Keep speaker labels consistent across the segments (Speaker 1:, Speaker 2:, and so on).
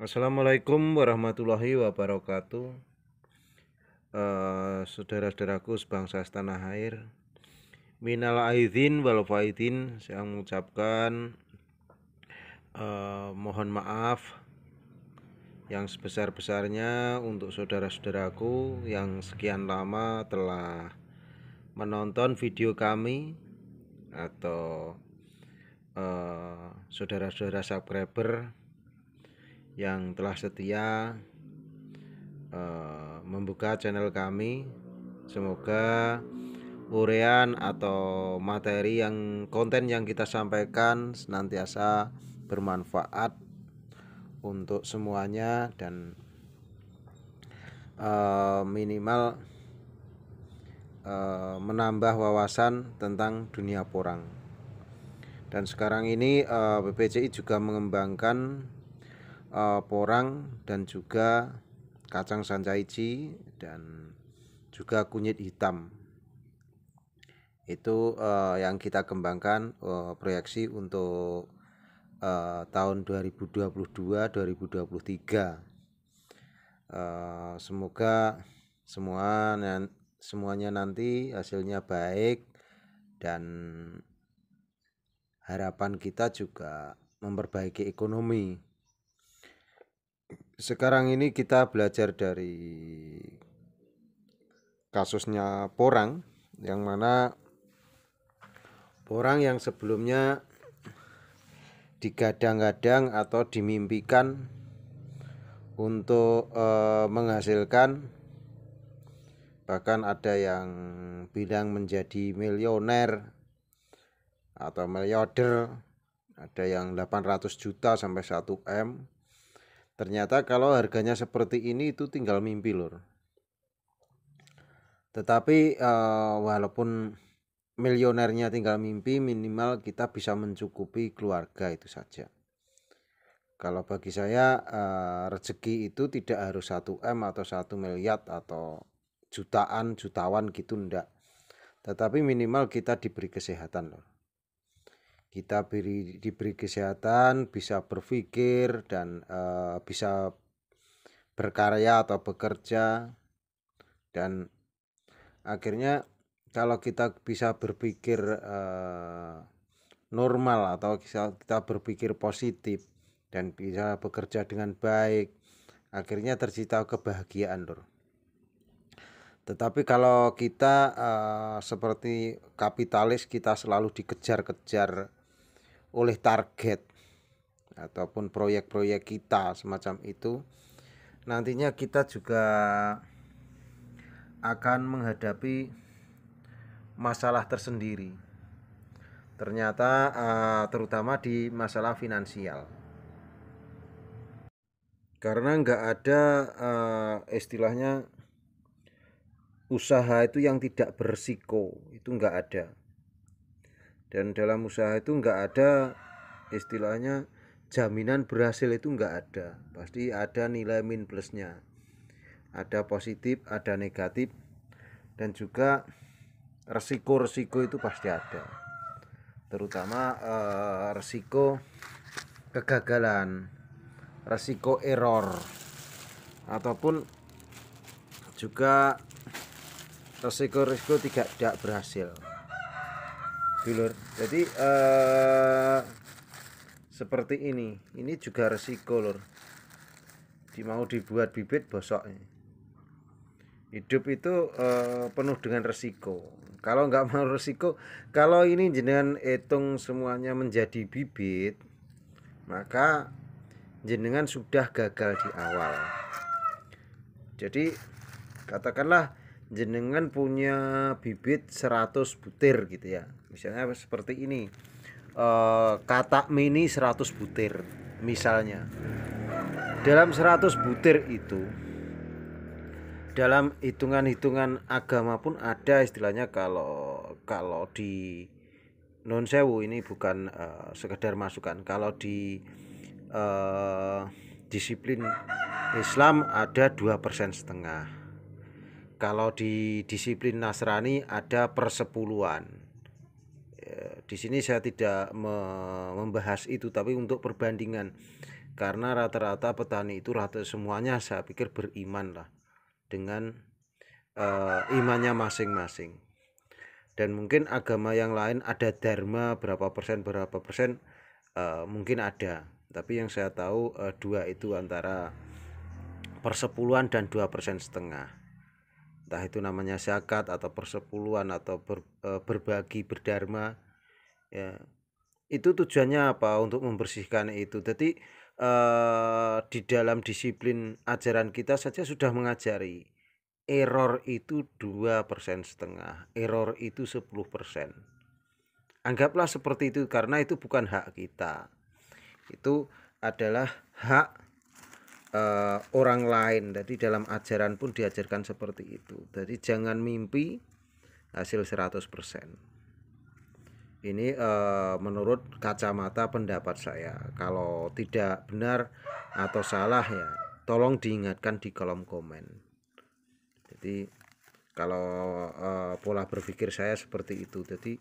Speaker 1: Assalamualaikum warahmatullahi wabarakatuh. Saudara-saudaraku sebangsa setanah air, minal aidin wal faidin, saya mengucapkan mohon maaf yang sebesar-besarnya untuk saudara-saudaraku yang sekian lama telah menonton video kami atau saudara-saudara subscriber yang telah setia membuka channel kami. Semoga urean atau materi konten yang kita sampaikan senantiasa bermanfaat untuk semuanya dan minimal menambah wawasan tentang dunia porang. Dan sekarang ini BPCI juga mengembangkan porang dan juga kacang sancaici dan juga kunyit hitam. Itu yang kita kembangkan proyeksi untuk tahun 2022-2023. Semoga semuanya nanti hasilnya baik dan harapan kita juga memperbaiki ekonomi. Sekarang ini kita belajar dari kasusnya porang, yang mana porang yang sebelumnya digadang-gadang atau dimimpikan untuk menghasilkan, bahkan ada yang bilang menjadi milioner atau miliarder, ada yang 800 juta sampai 1 M. Ternyata kalau harganya seperti ini itu tinggal mimpi lur. Tetapi walaupun milionernya tinggal mimpi, minimal kita bisa mencukupi keluarga, itu saja. Kalau bagi saya rezeki itu tidak harus 1 M atau 1 miliar atau jutawan gitu, tetapi minimal kita diberi kesehatan loh. Kita diberi kesehatan, bisa berpikir dan bisa berkarya atau bekerja, dan akhirnya kalau kita bisa berpikir normal atau kita berpikir positif dan bisa bekerja dengan baik, akhirnya tercipta kebahagiaan lur. Tetapi kalau kita seperti kapitalis, kita selalu dikejar-kejar oleh target ataupun proyek-proyek kita semacam itu, nantinya kita juga akan menghadapi masalah tersendiri. Ternyata terutama di masalah finansial. Karena nggak ada istilahnya usaha itu yang tidak berisiko, itu nggak ada. Dan dalam usaha itu nggak ada istilahnya jaminan berhasil, itu nggak ada. Pasti ada nilai min plusnya, ada positif, ada negatif, dan juga resiko-resiko itu pasti ada. Terutama resiko kegagalan, resiko error, ataupun juga resiko-resiko tidak berhasil. Jadi seperti ini juga resiko lur. Mau dibuat bibit bosok. Hidup itu penuh dengan resiko. Kalau nggak mau resiko, kalau ini jenengan hitung semuanya menjadi bibit, maka jenengan sudah gagal di awal. Jadi katakanlah jenengan punya bibit 100 butir gitu ya. Misalnya seperti ini. Katak mini 100 butir misalnya. Dalam 100 butir itu, dalam hitungan-hitungan agama pun ada istilahnya, kalau di non sewu, ini bukan sekedar masukan, kalau di disiplin Islam ada 2,5%. Kalau di disiplin Nasrani ada persepuluhan. Di sini saya tidak membahas itu, tapi untuk perbandingan, karena rata-rata petani itu semuanya saya pikir beriman lah dengan imannya masing-masing. Dan mungkin agama yang lain ada dharma berapa persen mungkin ada, tapi yang saya tahu dua itu antara persepuluhan dan 2,5%. Entah itu namanya zakat atau persepuluhan atau berbagi berdharma ya. Itu tujuannya apa? Untuk membersihkan itu. Jadi di dalam disiplin ajaran kita saja sudah mengajari error itu 2,5%, error itu 10%. Anggaplah seperti itu, karena itu bukan hak kita, itu adalah hak orang lain. Jadi dalam ajaran pun diajarkan seperti itu. Jadi jangan mimpi hasil 100%. Ini menurut kacamata pendapat saya. Kalau tidak benar atau salah ya tolong diingatkan di kolom komen. Jadi kalau pola berpikir saya seperti itu. Jadi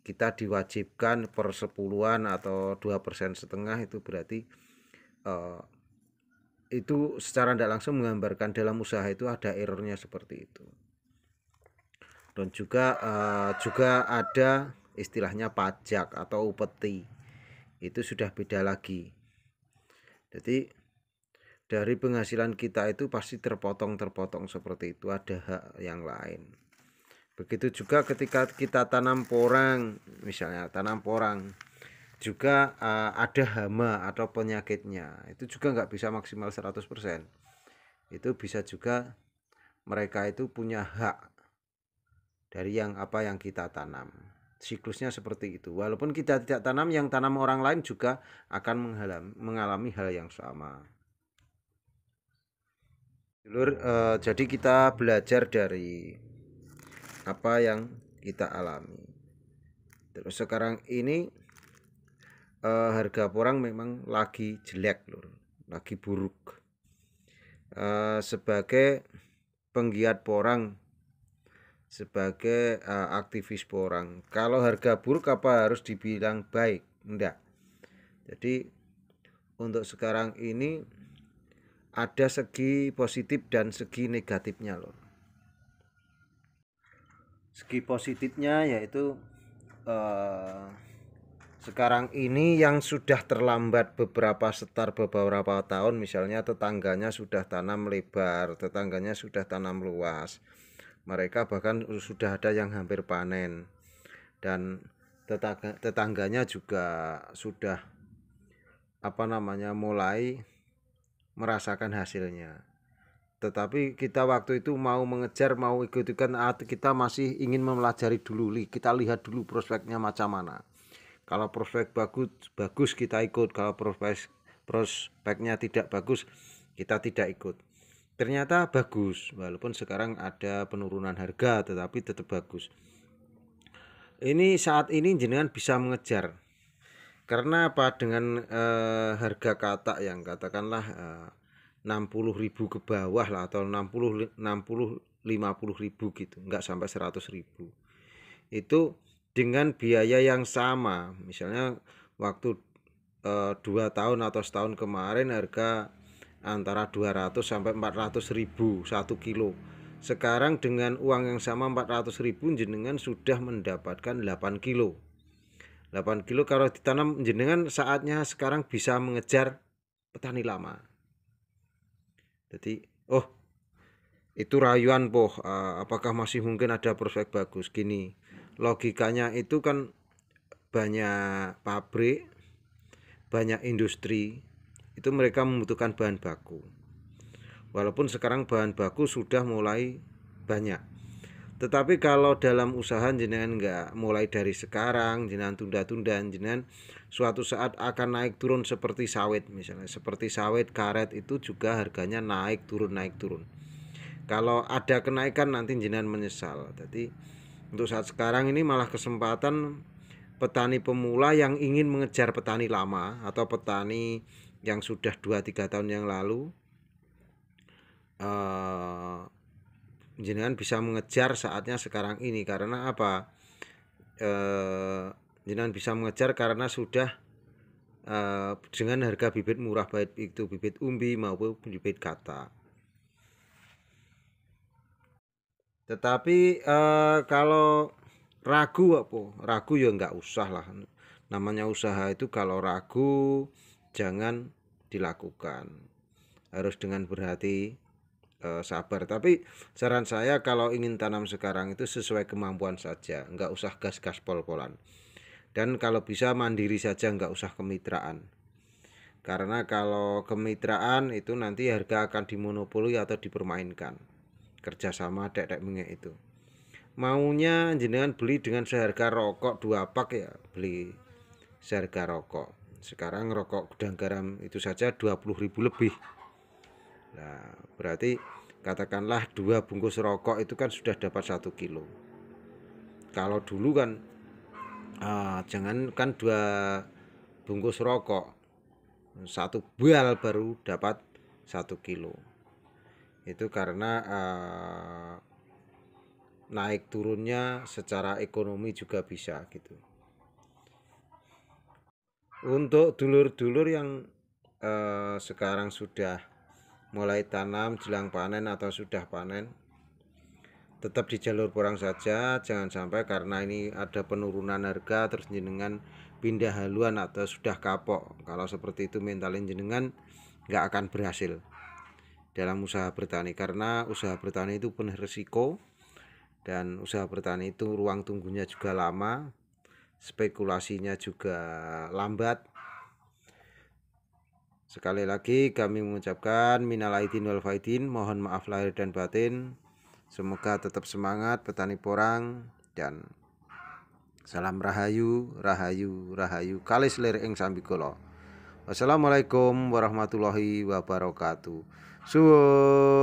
Speaker 1: kita diwajibkan persepuluhan atau 2,5% itu berarti itu secara tidak langsung menggambarkan dalam usaha itu ada errornya seperti itu. Dan juga ada istilahnya pajak atau upeti, itu sudah beda lagi. Jadi dari penghasilan kita itu pasti terpotong seperti itu, ada hak yang lain. Begitu juga ketika kita tanam porang, misalnya tanam porang juga ada hama atau penyakitnya, itu juga nggak bisa maksimal 100%. Itu bisa juga mereka itu punya hak dari yang apa yang kita tanam. Siklusnya seperti itu. Walaupun kita tidak tanam, yang tanam orang lain juga akan mengalami hal yang sama. Dulur, jadi kita belajar dari apa yang kita alami. Terus sekarang ini harga porang memang lagi jelek, lur, lagi buruk. Sebagai penggiat porang, sebagai aktivis porang, kalau harga buruk apa harus dibilang baik? Enggak. Jadi untuk sekarang ini ada segi positif dan segi negatifnya loh. Segi positifnya yaitu sekarang ini yang sudah terlambat beberapa tahun, misalnya tetangganya sudah tanam lebar, tetangganya sudah tanam luas, mereka bahkan sudah ada yang hampir panen, dan tetangganya juga sudah mulai merasakan hasilnya. Tetapi kita waktu itu mau mengejar, mau ikut-ikutan, kita masih ingin mempelajari dulu, kita lihat dulu prospeknya macam mana. Kalau prospek bagus kita ikut, kalau prospeknya tidak bagus kita tidak ikut. Ternyata bagus, walaupun sekarang ada penurunan harga tetapi tetap bagus. Ini saat ini jenengan bisa mengejar, karena apa? Dengan harga katak yang katakanlah 60.000 ke bawah lah, atau 50 50.000 gitu, enggak sampai 100.000. Itu dengan biaya yang sama, misalnya waktu 2 tahun atau setahun kemarin harga antara 200 sampai 400.000 1 kilo. Sekarang dengan uang yang sama 400.000 jenengan sudah mendapatkan 8 kilo. 8 kilo kalau ditanam, jenengan saatnya sekarang bisa mengejar petani lama. Jadi itu rayuan poh, apakah masih mungkin ada prospek bagus? Gini, logikanya itu kan banyak pabrik, banyak industri, itu mereka membutuhkan bahan baku. Walaupun sekarang bahan baku sudah mulai banyak, tetapi kalau dalam usaha jenengan nggak mulai dari sekarang, jenengan tunda-tunda, jenengan suatu saat akan naik turun seperti sawit, misalnya seperti sawit karet itu juga harganya naik turun. Kalau ada kenaikan nanti jenengan menyesal. Jadi untuk saat sekarang ini malah kesempatan petani pemula yang ingin mengejar petani lama atau petani yang sudah 2-3 tahun yang lalu, jenengan bisa mengejar saatnya sekarang ini. Karena apa? Jenengan bisa mengejar karena sudah dengan harga bibit murah, baik itu bibit umbi maupun bibit kata. Tetapi kalau ragu ya nggak usah lah. Namanya usaha itu kalau ragu jangan dilakukan, harus dengan berhati sabar. Tapi saran saya kalau ingin tanam sekarang itu sesuai kemampuan saja, nggak usah gas-gas pol-polan. Dan kalau bisa mandiri saja, nggak usah kemitraan. Karena kalau kemitraan itu nanti harga akan dimonopoli atau dipermainkan. Kerjasama dek-dek mengek itu. Maunya jenengan beli dengan seharga rokok 2 pak ya, beli seharga rokok. Sekarang rokok gudang garam itu saja 20.000 lebih. Nah, berarti katakanlah 2 bungkus rokok itu kan sudah dapat 1 kilo. Kalau dulu kan jangan kan 2 bungkus rokok, 1 bal baru dapat 1 kilo. Itu karena naik turunnya secara ekonomi juga bisa gitu. Untuk dulur-dulur yang sekarang sudah mulai tanam jelang panen atau sudah panen, tetap di jalur porang saja, jangan sampai karena ini ada penurunan harga terus jenengan pindah haluan atau sudah kapok. Kalau seperti itu mentalin jenengan nggak akan berhasil dalam usaha bertani, karena usaha bertani itu penuh risiko dan usaha bertani itu ruang tunggunya juga lama, spekulasinya juga lambat. Sekali lagi kami mengucapkan minal aidin wal faidin, mohon maaf lahir dan batin. Semoga tetap semangat petani porang dan salam rahayu, rahayu, rahayu. Kalis lir ing sambikala. Wassalamualaikum warahmatullahi wabarakatuh. Suwun.